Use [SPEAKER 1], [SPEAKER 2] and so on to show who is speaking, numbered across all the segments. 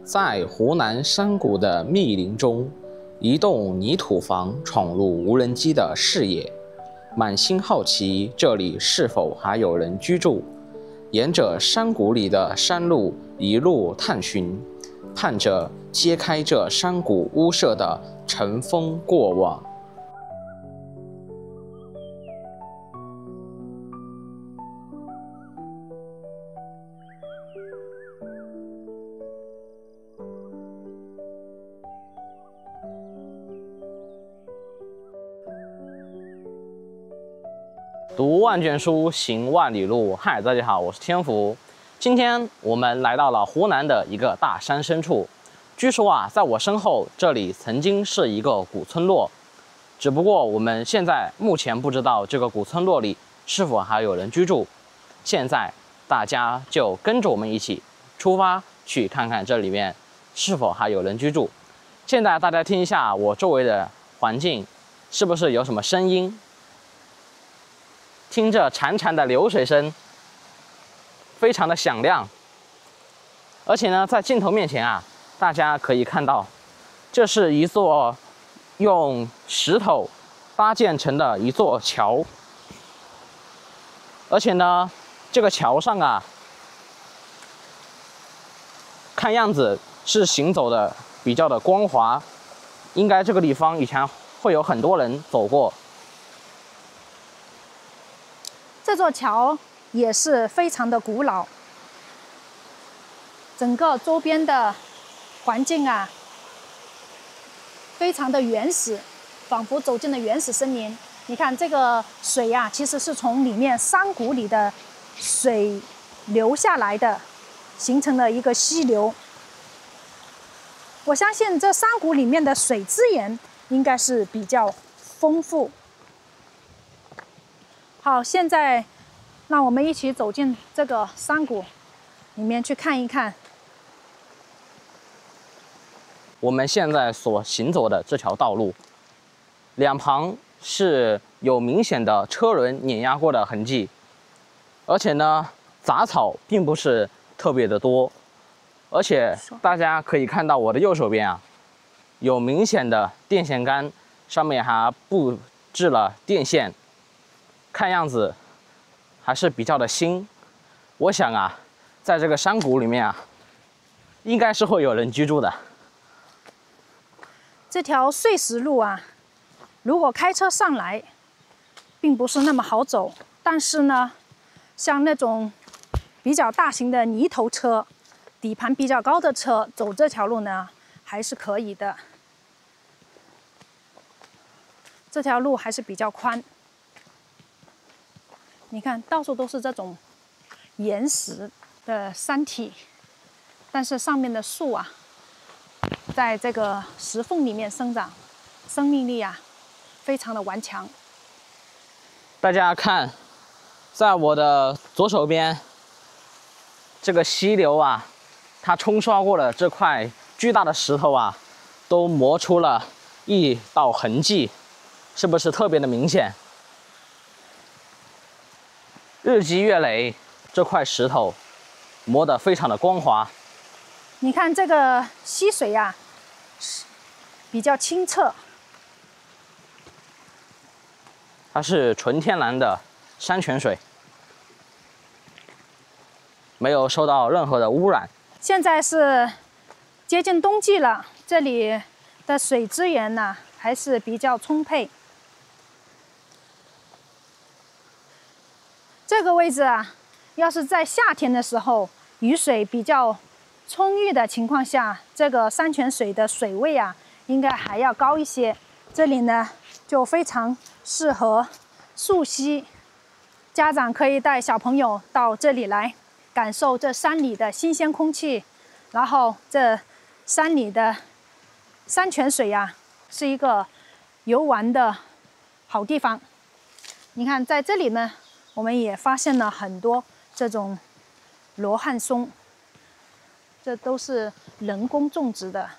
[SPEAKER 1] 在湖南山谷的密林中，一棟泥土房闖入無人機的視野，滿心好奇這裡是否還有人居住。沿着山谷裡的山路一路探尋，盼着揭開這山谷屋舍的塵封過往。读万卷書，行萬里路。嗨，大家好，我是天福。今天我們來到了湖南的一個大山深處。據說啊，在我身後這裡曾經是一個古村落，只不過我們現在目前不知道這個古村落裡是否還有人居住。現在大家就跟着我們一起出發，去看看這裡面是否還有人居住。現在大家聽一下我周圍的環境，是不是有什麼聲音？聽着潺潺的流水聲，非常的響亮。而且呢，在鏡頭面前啊，大家可以看到，這是一座用石頭搭建成的一座橋。而且呢，這個橋上啊，看樣子是行走的比較的光滑，應該這個地方以前會有很多人走過。
[SPEAKER 2] 這座橋也是非常的古老，整個周邊的環境啊，非常的原始，仿佛走進了原始森林。你看這個水啊，其實是從裡面山谷裡的水流下來的，形成了一個溪流。我相信這山谷裡面的水資源應該是比較豐富。好，現在讓我們一起走進這個山谷裡面去看一看。
[SPEAKER 1] 我們現在所行走的這條道路，兩旁是有明顯的車輪碾壓過的痕跡，而且呢，雜草並不是特別的多，而且大家可以看到我的右手邊啊，有明顯的電線桿，上面還布置了電線。看樣子還是比較的新，我想啊，在這個山谷裡面啊，應該是會有人居住的。
[SPEAKER 2] 這條碎石路啊，如果開車上來，並不是那麼好走。但是呢，像那種比較大型的泥頭車、底盤比較高的車，走這條路呢，還是可以的。這條路還是比較寬。你看，到處都是這種岩石的山體，但是上面的樹啊，在這個石縫裡面生長，生命力啊，非常的頑強。
[SPEAKER 1] 大家看，在我的左手邊，這個溪流啊，它沖刷過的這塊巨大的石頭啊，都磨出了一道痕跡，是不是特別的明顯？日積月累，這塊石頭磨得非常的光滑。
[SPEAKER 2] 你看這個溪水啊，比較清澈，
[SPEAKER 1] 它是純天然的山泉水，沒有受到任何的污染。
[SPEAKER 2] 現在是接近冬季了，這裡的水資源呢，還是比較充沛。這個位置啊，要是在夏天的時候，雨水比較充裕的情況下，這個山泉水的水位啊，應該還要高一些。這裡呢，就非常適合溯溪，家長可以帶小朋友到這裡來，感受這山裡的新鮮空氣，然後這山裡的山泉水啊，是一個遊玩的好地方。你看，在這裡呢，我們也發現了很多這種羅漢松，這都是人工種植的。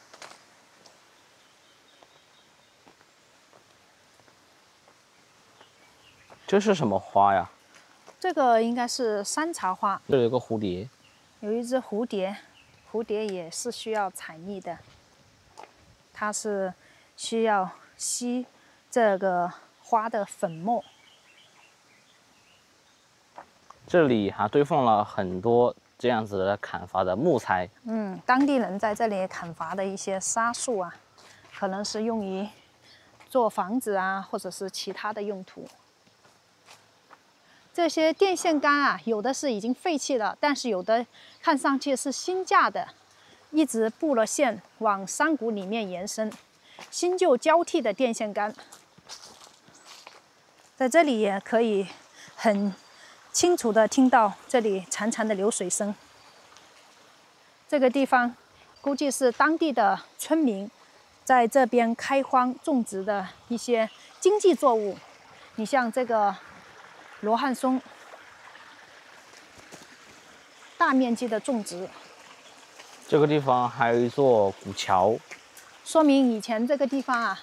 [SPEAKER 1] 這是什麼花呀？
[SPEAKER 2] 这个应该是山茶花。
[SPEAKER 1] 這裡有個蝴蝶，
[SPEAKER 2] 有一只蝴蝶。蝴蝶也是需要採蜜的，它是需要吸這個花的粉末。
[SPEAKER 1] 這裡還堆放了很多這樣子的砍伐的木材。
[SPEAKER 2] 當地人在這裡砍伐的一些沙樹啊，可能是用於做房子啊，或者是其他的用途。這些電線桿啊，有的是已經廢棄了，但是有的看上去是新架的，一直布了線往山谷裡面延伸，新舊交替的電線桿，在這裡也可以很清楚地聽到這裡潺潺的流水聲。這個地方估計是當地的村民在這邊開荒種植的一些經濟作物。你像這個羅漢松，大面積的種植。
[SPEAKER 1] 這個地方還有一座古橋，
[SPEAKER 2] 說明以前這個地方啊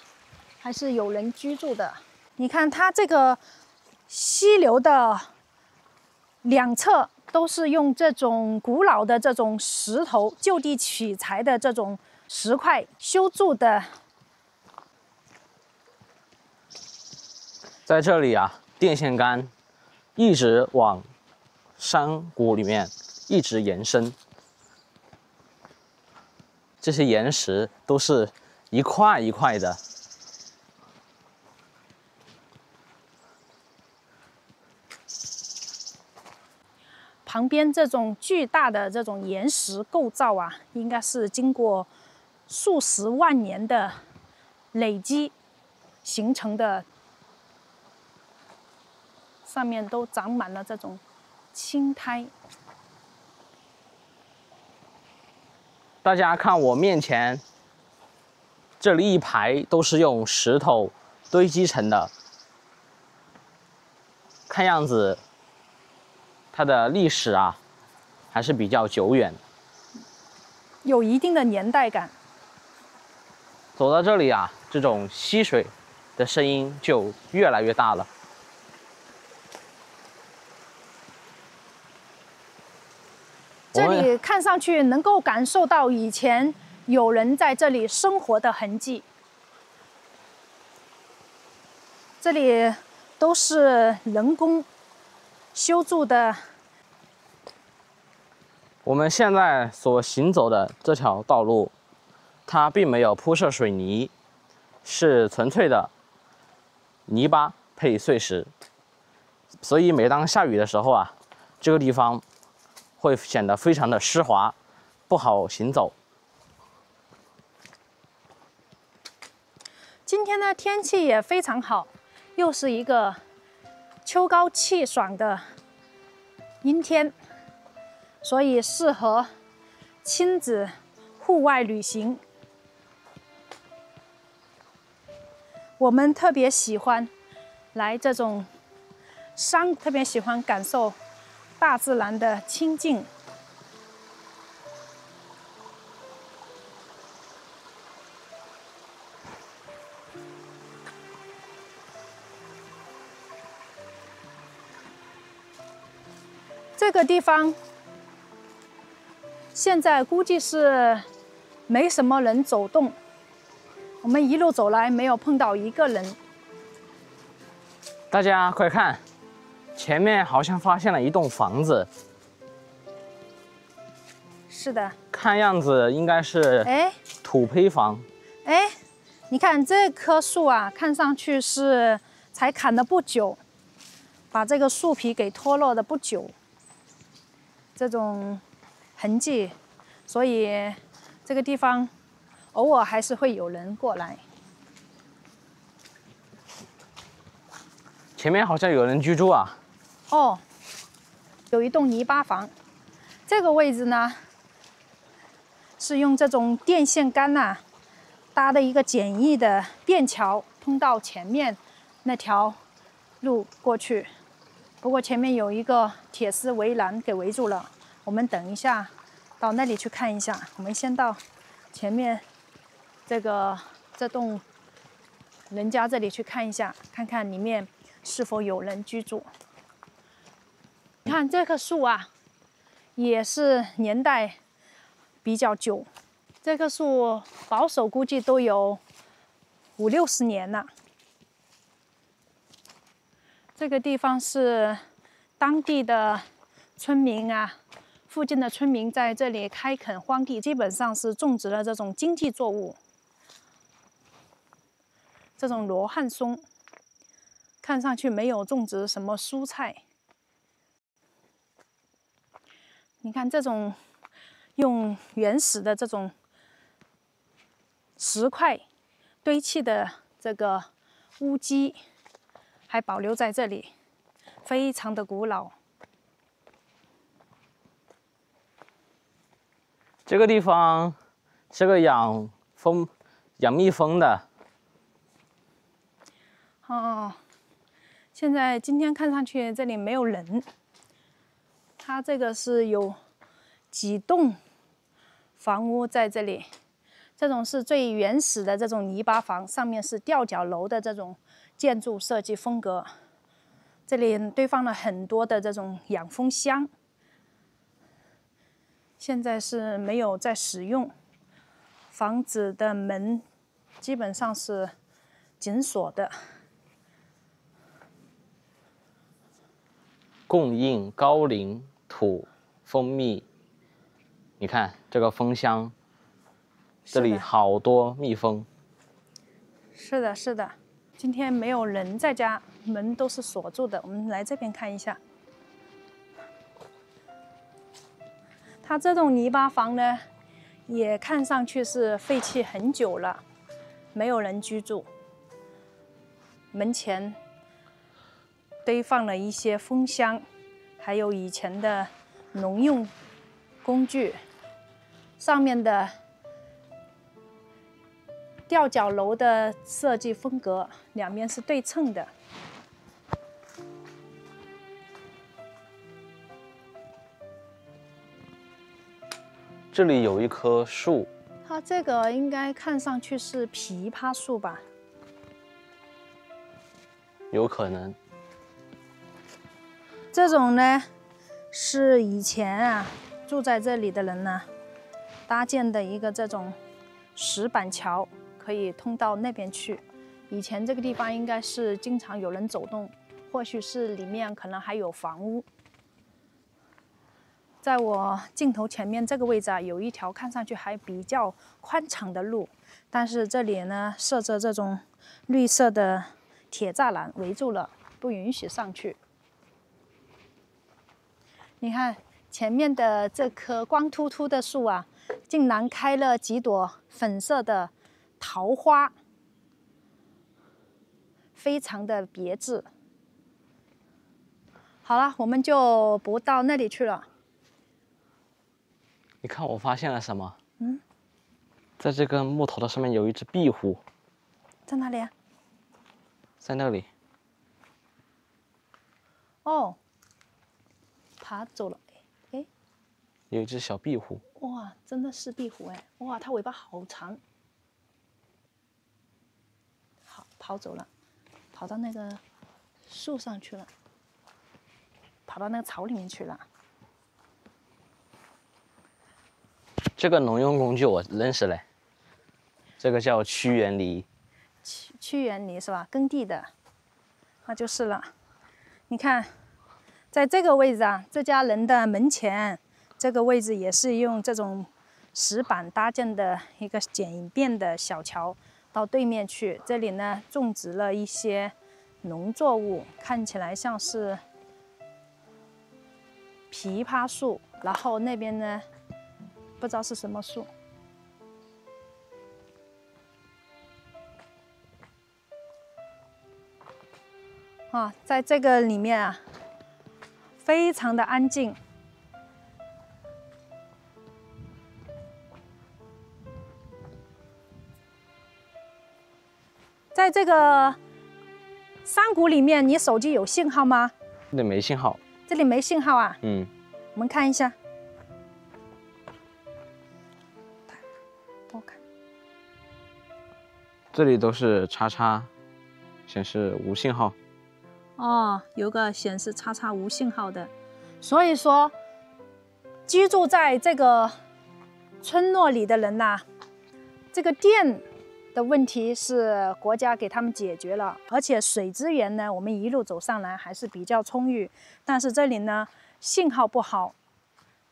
[SPEAKER 2] 還是有人居住的。你看它這個溪流的兩側都是用這種古老的這種石頭就地取材的這種石塊修築的。
[SPEAKER 1] 在這裡啊，電線桿一直往山谷裡面一直延伸，這些岩石都是一塊一塊的。
[SPEAKER 2] 旁邊這種巨大的這種岩石構造啊，應該是經過數十萬年的累積形成的，上面都長滿了這種青苔。
[SPEAKER 1] 大家看我面前，這裡一排都是用石頭堆積成的，看樣子它的歷史啊還是比較久遠，
[SPEAKER 2] 有一定的年代感。
[SPEAKER 1] 走到這裡啊，這種溪水的聲音就越來越大了。
[SPEAKER 2] 這裡看上去能夠感受到以前有人在這裡生活的痕跡。這裡都是人工修築的。
[SPEAKER 1] 我們現在所行走的這條道路，它並沒有鋪設水泥，是純粹的泥巴配碎石，所以每當下雨的時候啊，這個地方會顯得非常的濕滑，不好行走。
[SPEAKER 2] 今天的天氣也非常好，又是一個秋高氣爽的陰天，所以適合親子戶外旅行。我們特別喜歡來這種山，特別喜歡感受大自然的清靜。這個地方現在估計是沒什麼人走動，我們一路走來沒有碰到一個人。
[SPEAKER 1] 大家快看，前面好像發現了一棟房子。
[SPEAKER 2] 是的，
[SPEAKER 1] 看樣子應該是土坯房。
[SPEAKER 2] 哎，你看這棵樹啊，看上去是才砍了不久，把這個樹皮給脫落的不久，這種痕跡，所以這個地方偶爾還是會有人過來。
[SPEAKER 1] 前面好像有人居住啊。
[SPEAKER 2] 哦，有一棟泥巴房。這個位置呢，是用這種電線桿吶搭的一個簡易的便橋，通到前面那條路過去。不過前面有一個鐵絲圍欄給圍住了，我們等一下到那裡去看一下。我們先到前面這棟人家這裡去看一下，看看裡面是否有人居住。你看這棵樹啊，也是年代比較久。這棵樹保守估計都有50、60年了。這個地方是當地的村民啊，附近的村民在這裡開墾荒地，基本上是種植了這種經濟作物。這種羅漢松看上去沒有種植什麼蔬菜。你看這種用原始的這種石塊堆砌的這個屋基還保留在這裡，非常的古老。
[SPEAKER 1] 這個地方是個養蜜蜂的。
[SPEAKER 2] 哦，今天看上去這裡沒有人。它這個是有幾棟房屋在這裡，這種是最原始的這種泥巴房，上面是吊腳樓的這種建築設計風格。這裡堆放了很多的這種養蜂箱，現在是沒有在使用。房子的門基本上是緊鎖的。
[SPEAKER 1] 供應高岭土蜂蜜，你看這個蜂箱，這裡好多蜜蜂。
[SPEAKER 2] 是的，是的。今天沒有人在家，門都是鎖住的。我們來這邊看一下。它這種泥巴房呢，也看上去是廢棄很久了，沒有人居住。門前堆放了一些蜂箱，還有以前的農用工具。上面的吊腳樓的設計風格，兩邊是對稱的。
[SPEAKER 1] 這裡有一棵樹，
[SPEAKER 2] 它這個應該看上去是枇杷樹吧？
[SPEAKER 1] 有可能。
[SPEAKER 2] 這種呢，是以前啊住在這裡的人呢搭建的一個這種石板橋，可以通到那邊去。以前這個地方應該是經常有人走動，或許是裡面可能還有房屋。在我鏡頭前面這個位置啊，有一條看上去還比較寬敞的路，但是這裡呢設着這種綠色的鐵柵欄圍住了，不允許上去。你看前面的這棵光禿禿的樹啊，竟然開了幾朵粉色的桃花，非常的別致。好了，我們就不到那裡去了。
[SPEAKER 1] 你看，我發現了什麼？
[SPEAKER 2] 嗯，
[SPEAKER 1] 在這根木頭的上面有一只壁虎。
[SPEAKER 2] 在哪裡啊？
[SPEAKER 1] 在那裡。
[SPEAKER 2] 哦，爬走了。哎，
[SPEAKER 1] 有一只小壁虎。
[SPEAKER 2] 哇，真的是壁虎哎！哇，它尾巴好長。好，跑走了，跑到那个树上去了，跑到那个草裡面去了。
[SPEAKER 1] 這個農用工具我認識嘞，這個叫屈原犁。
[SPEAKER 2] 屈原犁是吧？耕地的，那就是了。你看，在這個位置啊，這家人的門前，這個位置也是用這種石板搭建的一個簡便的小橋，到對面去。這裡呢，種植了一些農作物，看起來像是枇杷樹，然後那邊呢，不知道是什麼樹。啊，在這個裡面啊，非常的安靜。在這個山谷裡面，你手機有信號嗎？
[SPEAKER 1] 這裡沒信號。
[SPEAKER 2] 這裡沒信號啊？
[SPEAKER 1] 嗯。
[SPEAKER 2] 我們看一下。我看。
[SPEAKER 1] 這裡都是叉叉，顯示無信號。
[SPEAKER 2] 哦，有個顯示叉叉無信號的，所以說居住在這個村落裡的人吶，這個電的問題是國家給他們解決了，而且水資源呢，我們一路走上來還是比較充裕。但是這裡呢，信號不好，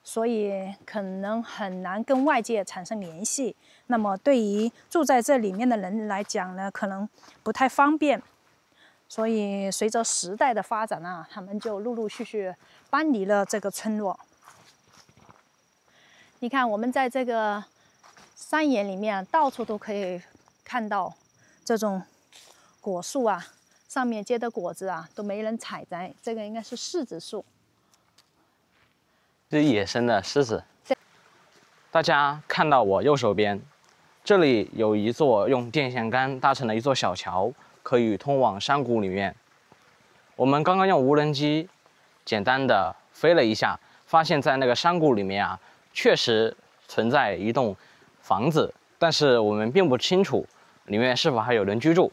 [SPEAKER 2] 所以可能很難跟外界產生聯繫。那麼對於住在這裡面的人來講呢，可能不太方便。所以隨着時代的發展啊，他們就陸陸續續搬離了這個村落。你看，我們在這個山野裡面，到處都可以看到這種果樹啊，上面結的果子啊，都沒人採摘。這個應該是柿子樹，
[SPEAKER 1] 這是野生的獅子。大家看到我右手邊，這裡有一座用電線桿搭成的一座小橋，可以通往山谷裡面。我們剛刚用無人機簡單的飛了一下，發現在那個山谷裡面啊，確實存在一棟房子，但是我們並不清楚裡面是否還有人居住。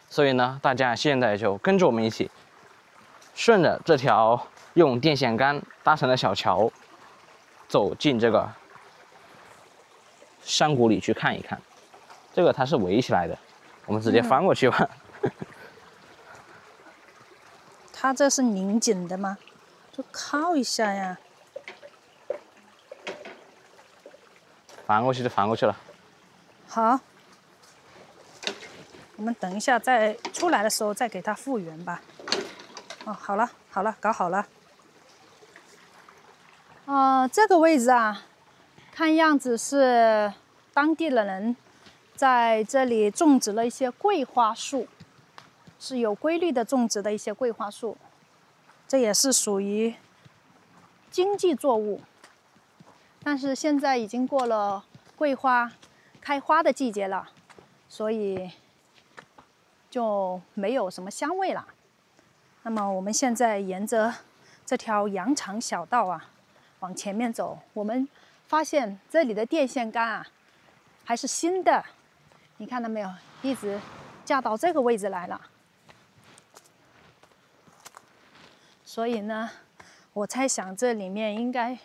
[SPEAKER 1] 所以呢，大家現在就跟着我們一起，順着這條用電線桿搭成的小橋，走進這個山谷裡去看一看。這個它是圍起來的，我們直接翻過去吧。
[SPEAKER 2] 它這是拧緊的嗎？就靠一下呀。
[SPEAKER 1] 翻過去就翻過去了。
[SPEAKER 2] 好，我們等一下再出来的時候再給它復原吧。哦，好了，好了，搞好了。这個位置啊，看樣子是當地的人在這裡種植了一些桂花樹，是有規律的種植的一些桂花樹，這也是屬於經濟作物。但是現在已經過了桂花開花的季節了，所以就沒有什麼香味了。那麼我們現在沿着這條羊腸小道啊，往前面走，我們發現這裡的電線桿啊還是新的，你看到沒有？一直架到這個位置來了。所以呢，我猜想這裡面應該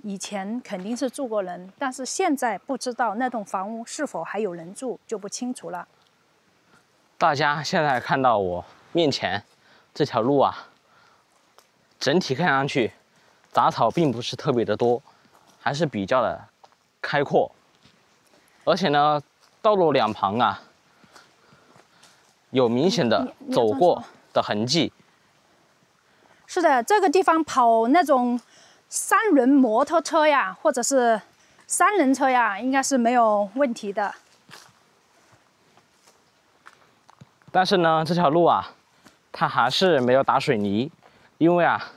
[SPEAKER 2] 以前肯定是住過人，但是現在不知道那棟房屋是否還有人住，就不清楚了。
[SPEAKER 1] 大家現在看到我面前這條路啊，整體看上去雜草並不是特別的多，還是比較的開闊。而且呢，道路兩旁啊，有明顯的走過的痕跡。
[SPEAKER 2] 是的，這個地方跑那種三輪摩托車呀，或者是三輪車呀，應該是沒有問題的。
[SPEAKER 1] 但是呢，這條路啊，它還是沒有打水泥，因為啊，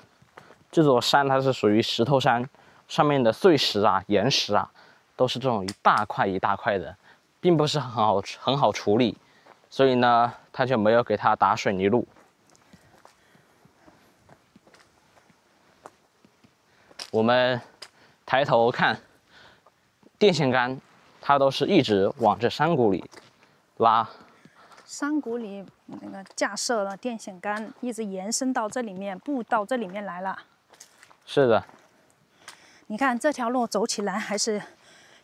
[SPEAKER 1] 這座山它是屬於石頭山，上面的碎石啊、岩石啊，都是這種一大塊一大塊的，並不是很好處理，所以呢，它就沒有給它打水泥路。我們抬頭看電線桿，它都是一直往這山谷裡拉。
[SPEAKER 2] 山谷裡那個架設了電線桿，一直延伸到這裡面，布到這裡面來了。
[SPEAKER 1] 是的。
[SPEAKER 2] 你看這條路走起來還是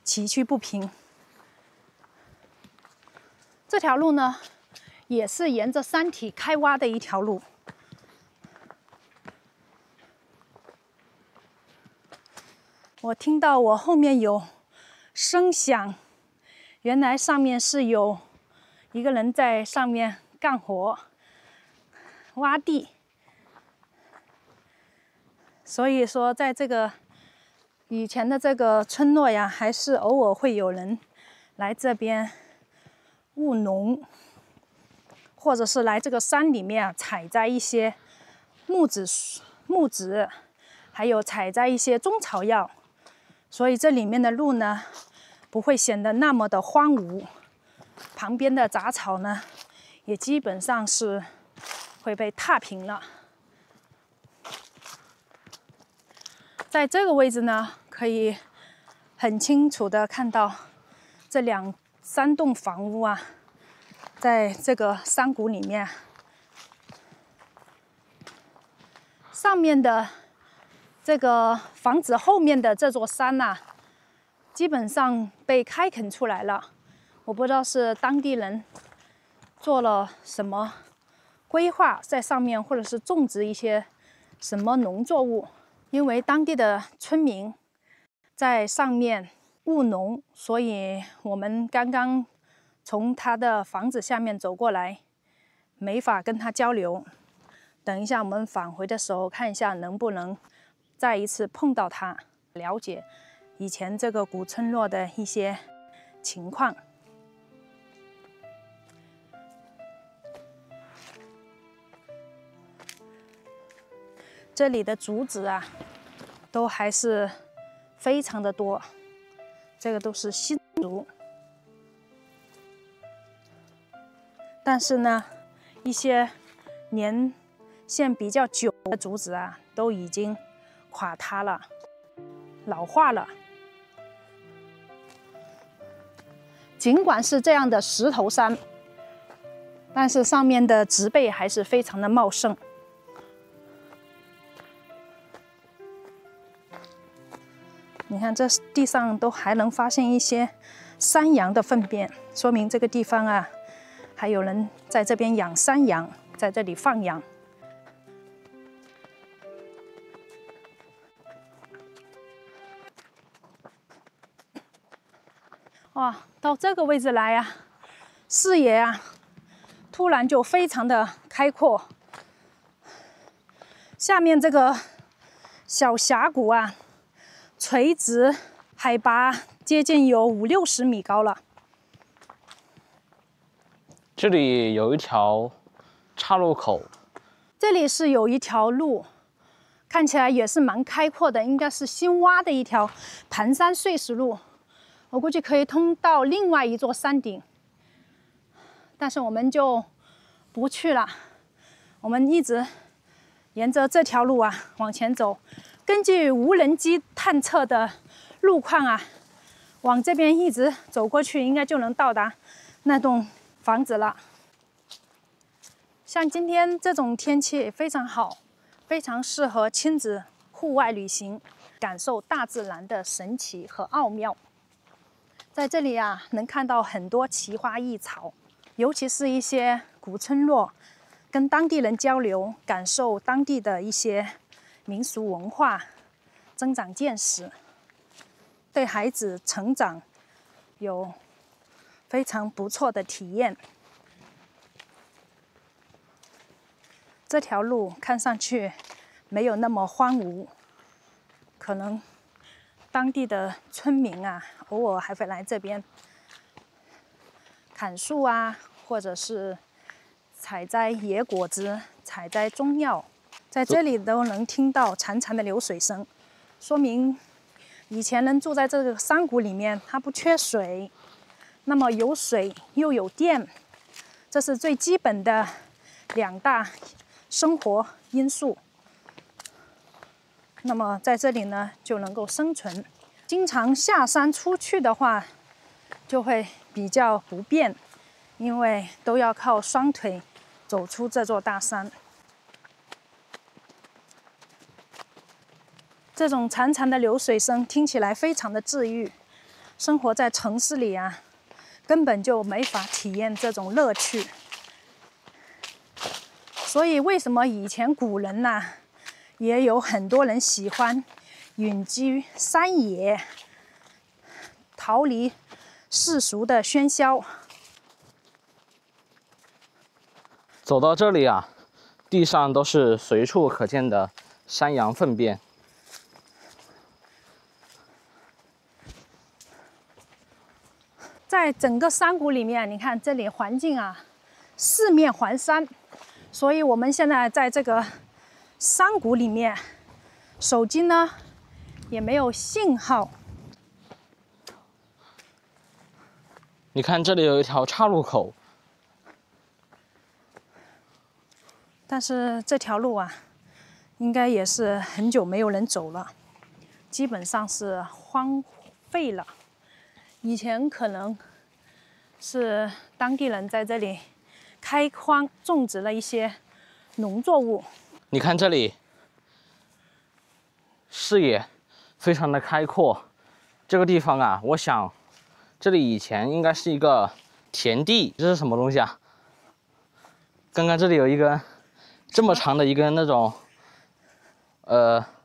[SPEAKER 2] 崎嶇不平。這條路呢，也是沿着山體開挖的一條路。我聽到我後面有聲響，原來上面是有一個人在上面幹活，挖地。所以說，在這個以前的這個村落呀，還是偶爾會有人來這邊務農，或者是來這個山裡面啊採摘一些木質，還有採摘一些中草藥。所以這裡面的路呢，不會顯得那麼的荒蕪，旁邊的雜草呢，也基本上是會被踏平了。在這個位置呢，可以很清楚的看到這三棟房屋啊，在這個山谷裡面，上面的這個房子後面的這座山吶，基本上被開墾出來了。我不知道是當地人做了什麼規劃在上面，或者是種植一些什麼農作物，因為當地的村民在上面務農，所以我們剛剛從他的房子下面走過來，沒法跟他交流。等一下我們返回的時候，看一下能不能再一次碰到他，了解以前這個古村落的一些情況。這裡的竹子啊，都還是非常的多，這個都是新竹。但是呢，一些年限比較久的竹子啊，都已經垮塌了，老化了。儘管是這樣的石頭山，但是上面的植被還是非常的茂盛。你看，這地上都還能發現一些山羊的糞便，說明這個地方啊，還有人在這邊養山羊，在這裡放養。哇，到這個位置來啊，視野啊，突然就非常的開闊。下面這個小峽谷啊，垂直海拔接近有50-60米高了。
[SPEAKER 1] 這裡有一條岔路口，
[SPEAKER 2] 這裡是有一條路，看起來也是蠻開闊的，應該是新挖的一條盤山碎石路。我估計可以通到另外一座山頂，但是我們就不去了，我們一直沿着這條路啊往前走。根據無人機探測的路況啊，往這邊一直走過去，應該就能到達那棟房子了。像今天這種天氣非常好，非常適合親子戶外旅行，感受大自然的神奇和奧妙。在這裡啊，能看到很多奇花異草，尤其是一些古村落，跟當地人交流，感受當地的一些民俗文化，增長見識，對孩子成長有非常不錯的體驗。這條路看上去沒有那麼荒蕪，可能當地的村民啊，偶爾還會來這邊砍樹啊，或者是採摘野果子、採摘中藥。在這裡都能聽到潺潺的流水聲，說明以前人住在這個山谷裡面，它不缺水。那麼有水又有電，這是最基本的2大生活因素。那麼在這裡呢，就能夠生存。經常下山出去的話，就會比較不便，因為都要靠雙腿走出這座大山。這種潺潺的流水聲聽起來非常的治癒，生活在城市裡啊，根本就沒法體驗這種樂趣。所以為什麼以前古人吶，也有很多人喜歡隱居山野，逃離世俗的喧囂。
[SPEAKER 1] 走到這裡啊，地上都是隨處可見的山羊糞便。
[SPEAKER 2] 在整個山谷裡面，你看這裡環境啊，四面環山，所以我們現在在這個山谷裡面，手機呢也沒有信號。
[SPEAKER 1] 你看這裡有一條岔路口，
[SPEAKER 2] 但是這條路啊，應該也是很久沒有人走了，基本上是荒廢了。以前可能是當地人在這裡開荒種植了一些農作物。
[SPEAKER 1] 你看這裡，視野非常的開闊，這個地方啊，我想這裡以前應該是一個田地。這是什麼東西啊？剛剛這裡有一根這麼長的一根那種，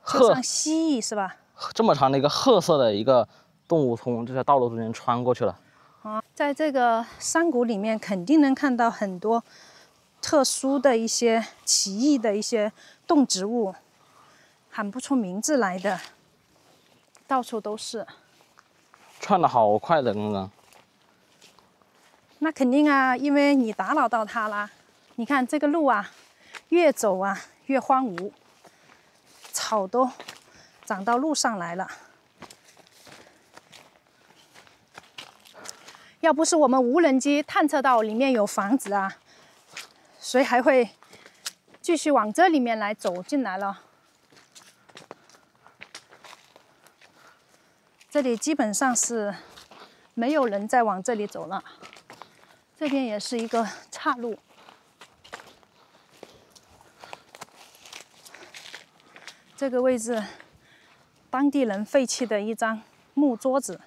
[SPEAKER 2] 就像蜥蜴是吧？
[SPEAKER 1] 這麼長的一個褐色的一個動物从這条道路中间穿過去了。
[SPEAKER 2] 啊，在這個山谷裡面，肯定能看到很多特殊的一些奇異的一些動植物，喊不出名字來的，到處都是。
[SPEAKER 1] 串得好快的，刚剛。
[SPEAKER 2] 那肯定啊，因為你打擾到它啦。你看這個路啊，越走啊越荒蕪，草都長到路上來了。要不是我們無人機探測到裡面有房子啊，誰還會繼續往這裡面來走進來了？這裡基本上是沒有人再往這裡走了。這邊也是一個岔路。這個位置，當地人廢棄的一張木桌子，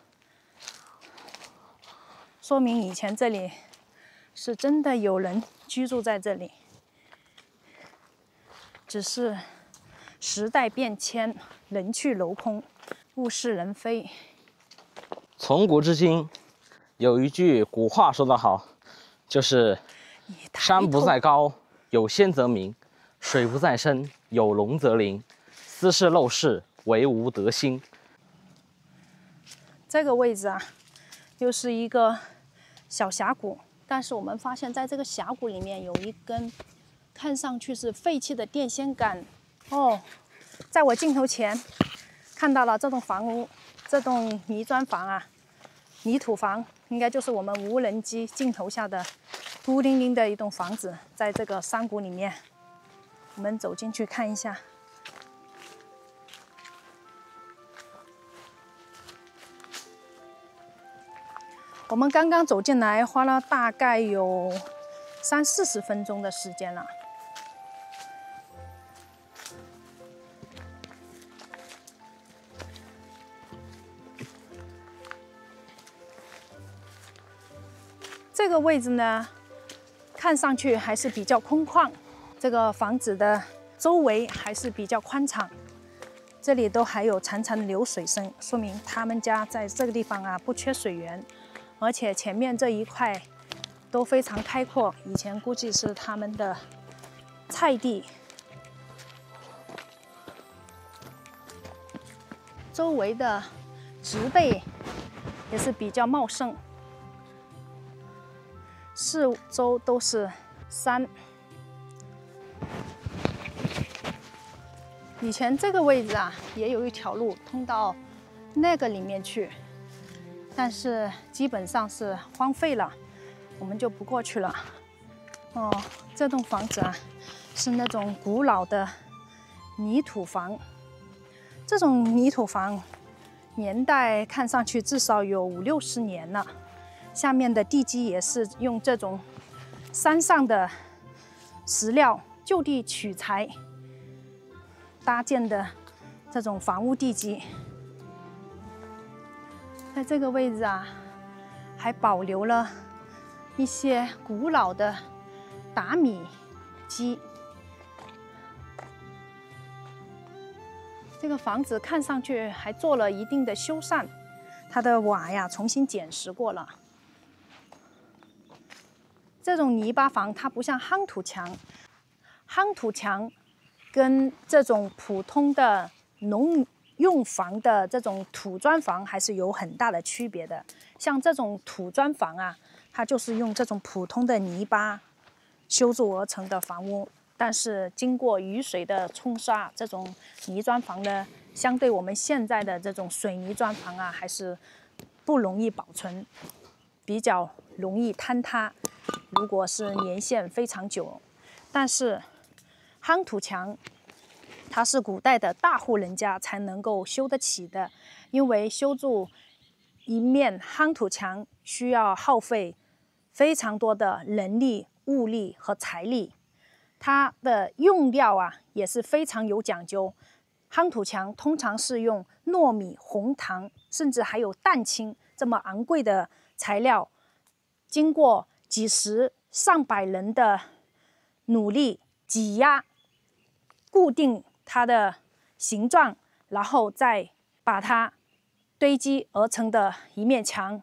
[SPEAKER 2] 說明以前這裡是真的有人居住在這裡，只是時代變遷，人去樓空，物是人非。
[SPEAKER 1] 從古至今，有一句古話說得好，就是“山不在高，有仙則名；水不在深，有龍則靈。斯是陋室，惟吾德馨。”
[SPEAKER 2] 這個位置啊，又是一個小峽谷，但是我們發現在這個峽谷裡面有一根看上去是廢棄的電線桿。哦，在我鏡頭前看到了這棟房屋，這棟泥磚房啊，泥土房，應該就是我們無人機鏡頭下的孤零零的一棟房子，在這個山谷裡面，我們走進去看一下。我們剛剛走進來，花了大概有30-40分鐘的時間了。這個位置呢，看上去還是比較空曠。這個房子的周圍還是比較寬敞，這裡都還有潺潺的流水聲，說明他們家在這個地方啊不缺水源。而且前面這一塊都非常開闊，以前估計是他們的菜地。周圍的植被也是比較茂盛，四周都是山。以前這個位置啊，也有一条路通到那個裡面去。但是基本上是荒廢了，我們就不過去了。哦，這棟房子啊，是那種古老的泥土房。這種泥土房年代看上去至少有50-60年了。下面的地基也是用這種山上的石料就地取材搭建的這種房屋地基。在這個位置啊，還保留了一些古老的打米機。這個房子看上去還做了一定的修繕，它的瓦呀重新剪實過了。這種泥巴房它不像夯土牆，夯土牆跟這種普通的農用房的這種土磚房還是有很大的區別的。像這種土磚房啊，它就是用這種普通的泥巴修築而成的房屋，但是經過雨水的沖刷，這種泥磚房呢，相對我們現在的這種水泥磚房啊，還是不容易保存，比較容易坍塌。如果是年限非常久，但是夯土牆，它是古代的大戶人家才能夠修得起的，因為修築一面夯土牆需要耗費非常多的人力、物力和財力，它的用料啊也是非常有講究，夯土牆通常是用糯米、紅糖，甚至還有蛋青這麼昂貴的材料，經過幾十上百人的努力擠壓，固定它的形狀，然後再把它堆積而成的一面牆，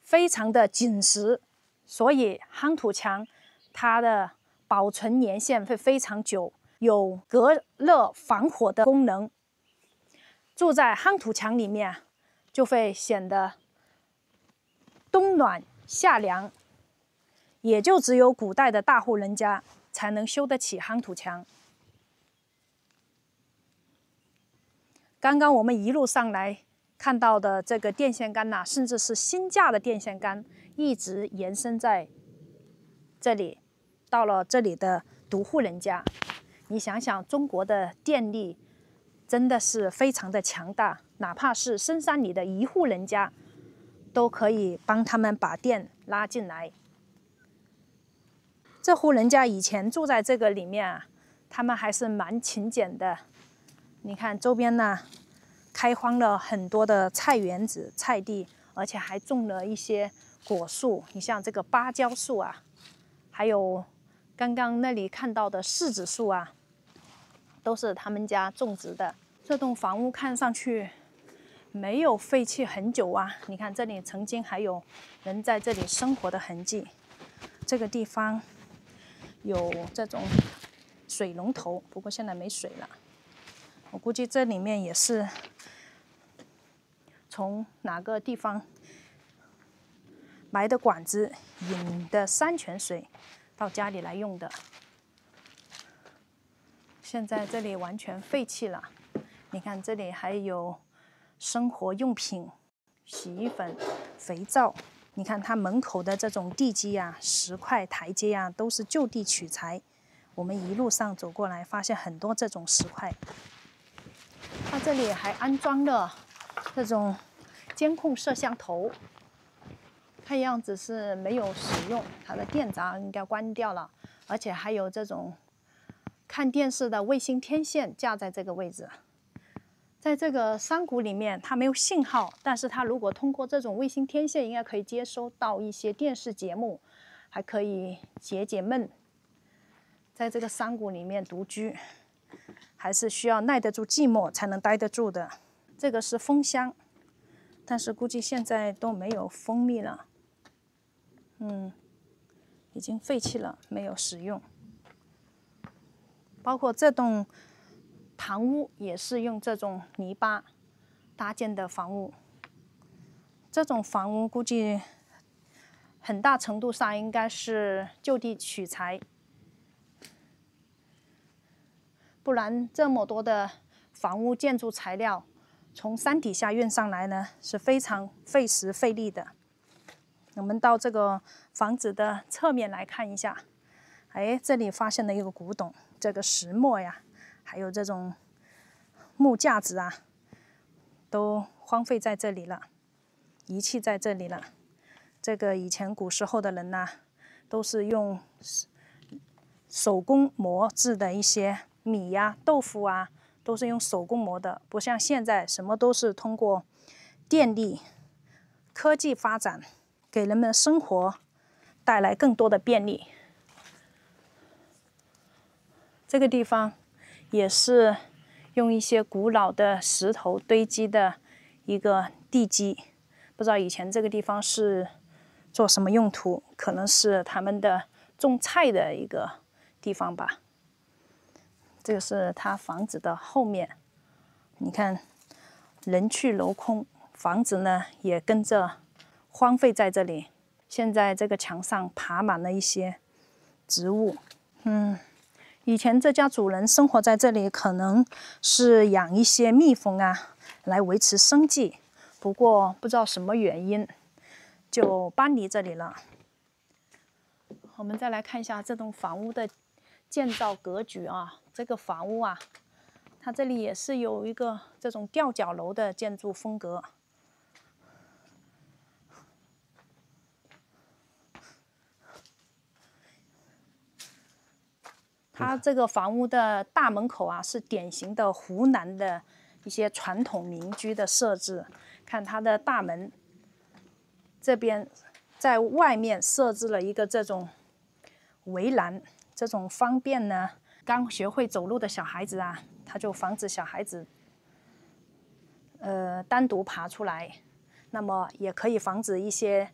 [SPEAKER 2] 非常的緊實，所以夯土牆它的保存年限會非常久，有隔熱防火的功能。住在夯土牆裡面，就會顯得冬暖夏涼，也就只有古代的大戶人家才能修得起夯土牆。剛剛我們一路上來看到的這個電線桿吶，甚至是新架的電線桿，一直延伸在這裡，到了這裡的獨戶人家。你想想，中國的電力真的是非常的強大，哪怕是深山裡的一戶人家，都可以幫他們把電拉進來。這戶人家以前住在這個裡面啊，他們還是蠻勤儉的。你看周邊呢，開荒了很多的菜園子、菜地，而且還種了一些果樹。你像這個芭蕉樹啊，還有剛剛那裡看到的柿子樹啊，都是他們家種植的。這棟房屋看上去沒有廢棄很久啊。你看這裡曾經還有人在這裡生活的痕跡。這個地方有這種水龍頭，不過現在沒水了。我估計這裡面也是從哪個地方埋的管子引的山泉水到家裡來用的。現在這裡完全廢棄了。你看這裡還有生活用品、洗衣粉、肥皂。你看它門口的這種地基啊、石塊台階啊，都是就地取材。我們一路上走過來，發現很多這種石塊。它這裡還安裝了這種監控攝像頭，看樣子是沒有使用，它的電閘應該關掉了。而且還有這種看電視的衛星天線架在這個位置。在這個山谷裡面，它沒有信號，但是它如果通過這種衛星天線，應該可以接收到一些電視節目，還可以解解悶。在這個山谷裡面獨居，還是需要耐得住寂寞才能待得住的。這個是蜂箱，但是估計現在都沒有蜂蜜了。已經廢棄了，沒有使用。包括這棟堂屋也是用這種泥巴搭建的房屋。這種房屋估計很大程度上應該是就地取材，不然這麼多的房屋建築材料從山底下運上來呢，是非常費時費力的。我們到這個房子的側面來看一下，這裡發現了一個古董，這個石磨呀，還有這種木架子啊，都荒廢在這裡了，遺棄在這裡了。這個以前古時候的人呢，都是用手工磨制的一些米呀、豆腐啊，都是用手工磨的，不像現在什麼都是通過電力、科技發展，給人們生活帶來更多的便利。這個地方也是用一些古老的石頭堆積的一個地基，不知道以前這個地方是做什麼用途，可能是他們的種菜的一個地方吧。這個是他房子的後面，你看人去樓空，房子呢也跟着荒廢在這裡。現在這個牆上爬滿了一些植物。以前這家主人生活在這裡，可能是養一些蜜蜂啊，來維持生計。不過不知道什麼原因，就搬離這裡了。我們再來看一下這棟房屋的建造格局啊。這個房屋啊，它這裡也是有一個這種吊腳樓的建築風格。它這個房屋的大門口啊，是典型的湖南的一些傳統民居的設置。看它的大門這邊，在外面設置了一個這種圍欄，這種方便呢，剛學會走路的小孩子啊，它就防止小孩子單獨爬出來，那麼也可以防止一些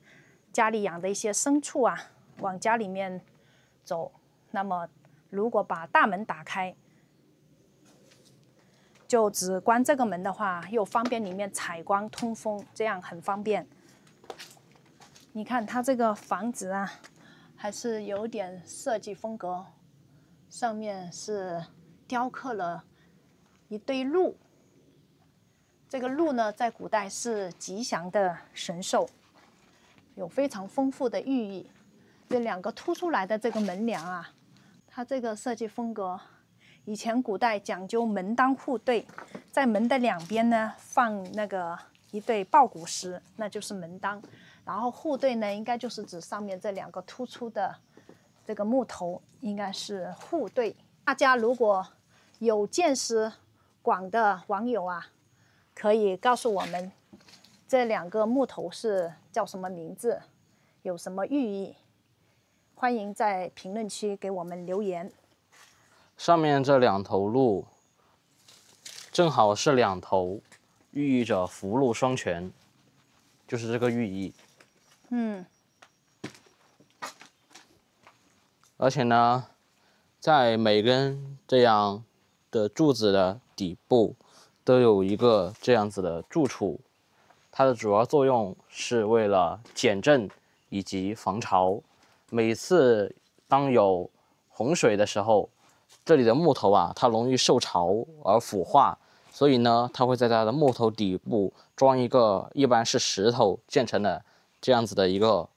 [SPEAKER 2] 家裡養的一些牲畜啊往家裡面走。那麼如果把大門打開，就只關這個門的話，又方便裡面採光通風，這樣很方便。你看它這個房子啊，還是有點設計風格，上面是雕刻了一對鹿。這個鹿呢，在古代是吉祥的神獸，有非常豐富的寓意。這2個凸出來的這個門樑啊，它這個設計風格，以前古代講究門當戶對，在門的兩邊呢放那個一對抱鼓石，那就是門當。然後戶對呢，應該就是指上面這2個突出的這個木頭，應該是戶對。大家如果有見識廣的網友啊，可以告訴我們這2個木頭是叫什麼名字，有什麼寓意？歡迎在評論區給我們留言。
[SPEAKER 1] 上面這2頭鹿，正好是2頭，寓意着福祿雙全，就是這個寓意。而且呢，在每根這樣的柱子的底部，都有一個這樣子的住處，它的主要作用是為了减震以及防潮。每次當有洪水的時候，這裡的木頭啊，它容易受潮而腐化，所以呢，它會在它的木頭底部裝一個一般是石頭建成的這樣子的一個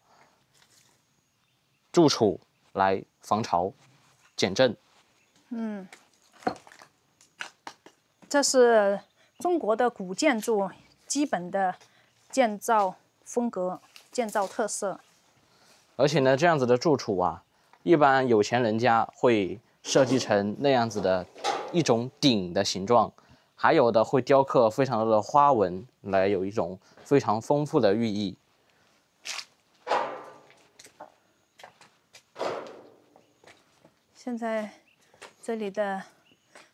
[SPEAKER 1] 住處來防潮、減震。
[SPEAKER 2] 這是中國的古建築基本的建造風格、建造特色。
[SPEAKER 1] 而且呢，這樣子的住處啊，一般有錢人家會設計成那樣子的一種頂的形狀，還有的會雕刻非常多的花紋，來有一種非常豐富的寓意。
[SPEAKER 2] 現在這裡的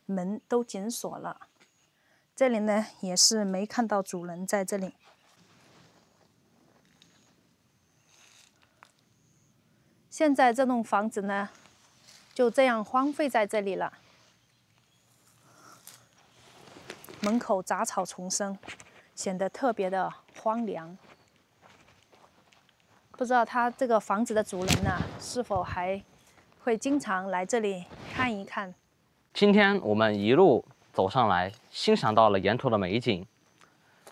[SPEAKER 2] 門都緊鎖了，這裡呢也是沒看到主人在這裡。現在這棟房子呢，就這樣荒廢在這裡了。門口雜草叢生，顯得特別的荒涼。不知道他這個房子的主人呢，是否還會經常來這裡看一看？
[SPEAKER 1] 今天我們一路走上來，欣賞到了沿途的美景。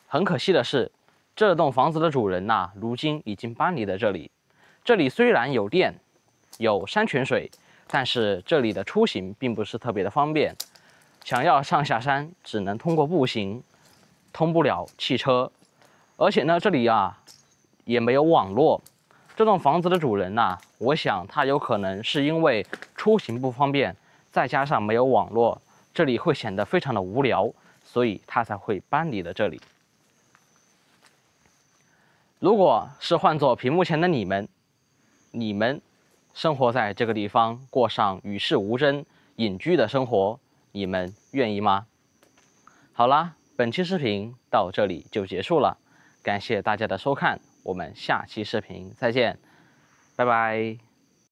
[SPEAKER 1] 很可惜的是，這棟房子的主人吶，如今已經搬離了這裡。這裡雖然有電，有山泉水，但是這裡的出行並不是特別的方便。想要上下山，只能通過步行，通不了汽車。而且呢，這裡啊也沒有網絡。這棟房子的主人吶，我想他有可能是因為出行不方便，再加上沒有網絡，這裡會顯得非常的無聊，所以他才會搬離了這裡。如果是換作屏幕前的你們生活在這個地方，過上與世無爭、隱居的生活，你們願意嗎？好啦，本期視頻到這裡就結束了，感謝大家的收看，我們下期視頻再見，拜拜。